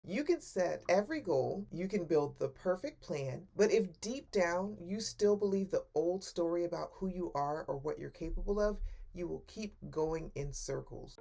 You can set every goal, you can build the perfect plan, but if deep down you still believe the old story about who you are or what you're capable of, you will keep going in circles.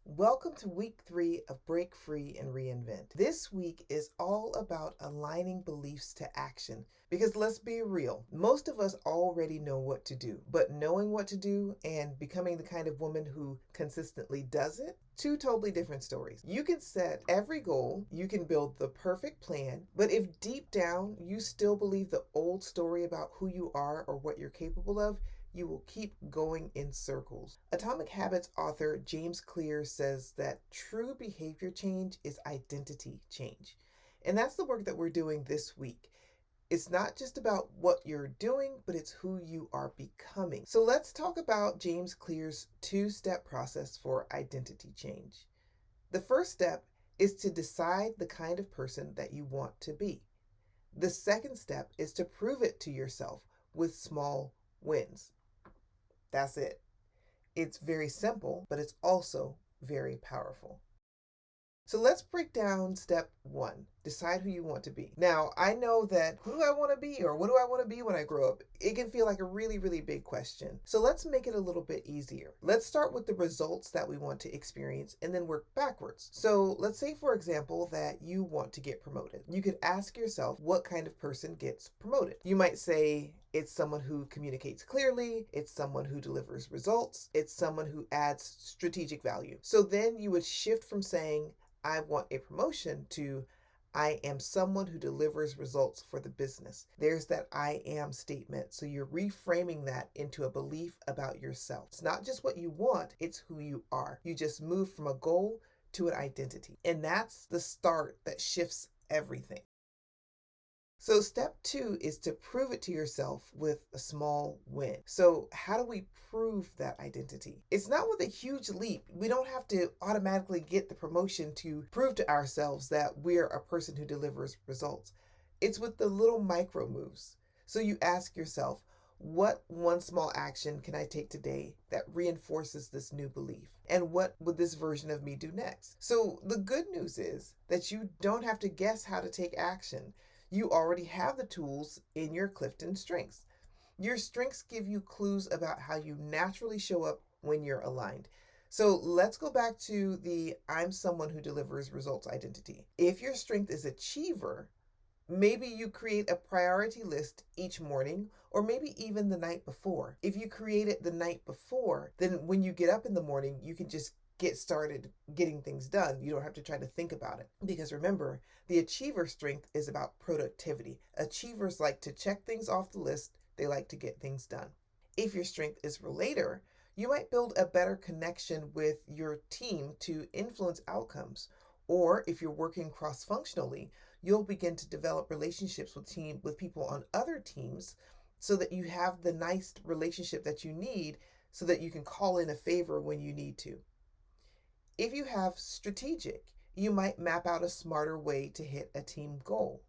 Welcome to week 3 of Break Free and Reinvent. This week is all about aligning beliefs to action because let's be real, most of us already know what to do, but knowing what to do and becoming the kind of woman who consistently does it, two totally different stories. You can set every goal, you can build the perfect plan, but if deep down you still believe the old story about who you are or what you're capable of, you will keep going in circles. Atomic Habits author James Clear says that true behavior change is identity change. And that's the work that we're doing this week. It's not just about what you're doing, but it's who you are becoming. So let's talk about James Clear's 2-step process for identity change. The first step is to decide the kind of person that you want to be. The second step is to prove it to yourself with small wins. That's it. It's very simple, but it's also very powerful. So let's break down step 1. Decide who you want to be. Now, I know that who do I want to be or what do I want to be when I grow up? It can feel like a really, really big question. So let's make it a little bit easier. Let's start with the results that we want to experience and then work backwards. So let's say, for example, that you want to get promoted. You could ask yourself what kind of person gets promoted. You might say, it's someone who communicates clearly, it's someone who delivers results, it's someone who adds strategic value. So then you would shift from saying, I want a promotion to I am someone who delivers results for the business. There's that I am statement. So you're reframing that into a belief about yourself. It's not just what you want, it's who you are. You just move from a goal to an identity. And that's the start that shifts everything. So step 2 is to prove it to yourself with a small win. So how do we prove that identity? It's not with a huge leap. We don't have to automatically get the promotion to prove to ourselves that we're a person who delivers results. It's with the little micro moves. So you ask yourself, what one small action can I take today that reinforces this new belief? And what would this version of me do next? So the good news is that you don't have to guess how to take action. You already have the tools in your CliftonStrenghts. Your strengths give you clues about how you naturally show up when you're aligned. So let's go back to the I'm someone who delivers results identity. If your strength is achiever, maybe you create a priority list each morning or maybe even the night before. If you create it the night before, then when you get up in the morning, you can just get started getting things done. You don't have to try to think about it. Because remember, the achiever strength is about productivity. Achievers like to check things off the list. They like to get things done. If your strength is relator, you might build a better connection with your team to influence outcomes. Or if you're working cross-functionally, you'll begin to develop relationships with people on other teams so that you have the nice relationship that you need so that you can call in a favor when you need to. If you have strategic, you might map out a smarter way to hit a team goal.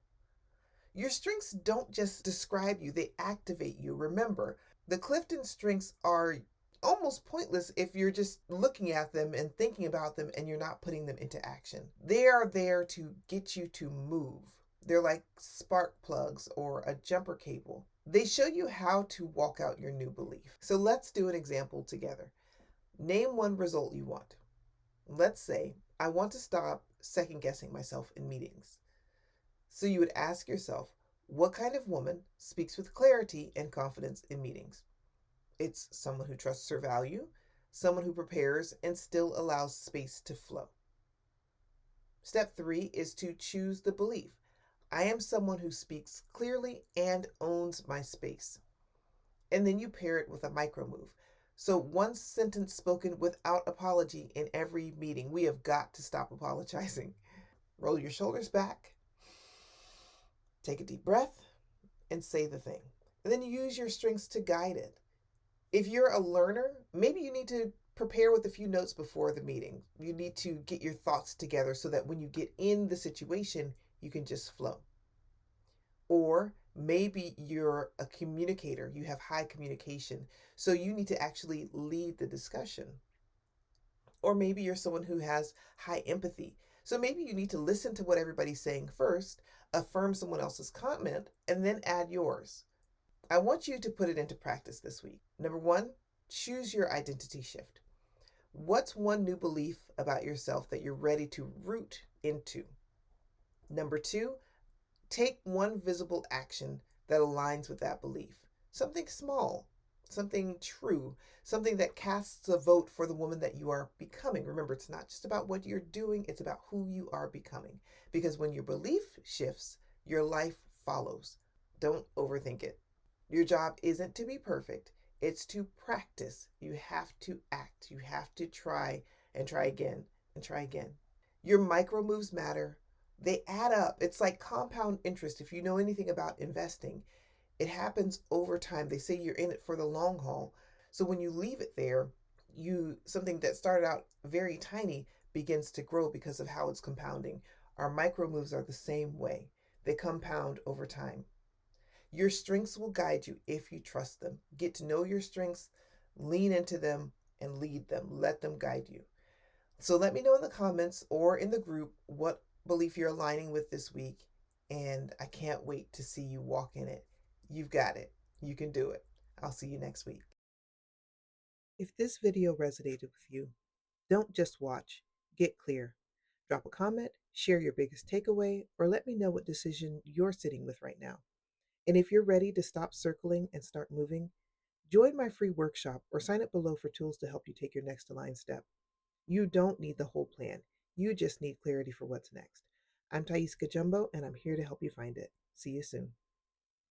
Your strengths don't just describe you, they activate you. Remember, the CliftonStrenghts are almost pointless if you're just looking at them and thinking about them and you're not putting them into action. They are there to get you to move. They're like spark plugs or a jumper cable. They show you how to walk out your new belief. So let's do an example together. Name one result you want. Let's say I want to stop second guessing myself in meetings. So you would ask yourself, what kind of woman speaks with clarity and confidence in meetings? It's someone who trusts her value, someone who prepares and still allows space to flow. Step 3 is to choose the belief. I am someone who speaks clearly and owns my space. And then you pair it with a micro move. So one sentence spoken without apology in every meeting. We have got to stop apologizing. Roll your shoulders back, take a deep breath, and say the thing. And then use your strengths to guide it. If you're a learner, maybe you need to prepare with a few notes before the meeting. You need to get your thoughts together so that when you get in the situation, you can just flow. Or Maybe you're a communicator, you have high communication, so you need to actually lead the discussion. Or maybe you're someone who has high empathy. So maybe you need to listen to what everybody's saying first, affirm someone else's comment, and then add yours. I want you to put it into practice this week. Number one, choose your identity shift. What's one new belief about yourself that you're ready to root into? Number two, take one visible action that aligns with that belief. Something small, something true, something that casts a vote for the woman that you are becoming. Remember, it's not just about what you're doing, it's about who you are becoming. Because when your belief shifts, your life follows. Don't overthink it. Your job isn't to be perfect, it's to practice. You have to act. You have to try and try again and try again. Your micro moves matter. They add up. It's like compound interest. If you know anything about investing, it happens over time. They say you're in it for the long haul. So when you leave it there, you something that started out very tiny begins to grow because of how it's compounding. Our micro moves are the same way. They compound over time. Your strengths will guide you if you trust them. Get to know your strengths, lean into them, and lead them. Let them guide you. So let me know in the comments or in the group what belief you're aligning with this week. And I can't wait to see you walk in it. You've got it. You can do it. I'll see you next week. If this video resonated with you, don't just watch, get clear. Drop a comment, share your biggest takeaway, or let me know what decision you're sitting with right now. And if you're ready to stop circling and start moving, join my free workshop or sign up below for tools to help you take your next aligned step. You don't need the whole plan. You just need clarity for what's next. I'm Tieska Jumbo, and I'm here to help you find it. See you soon.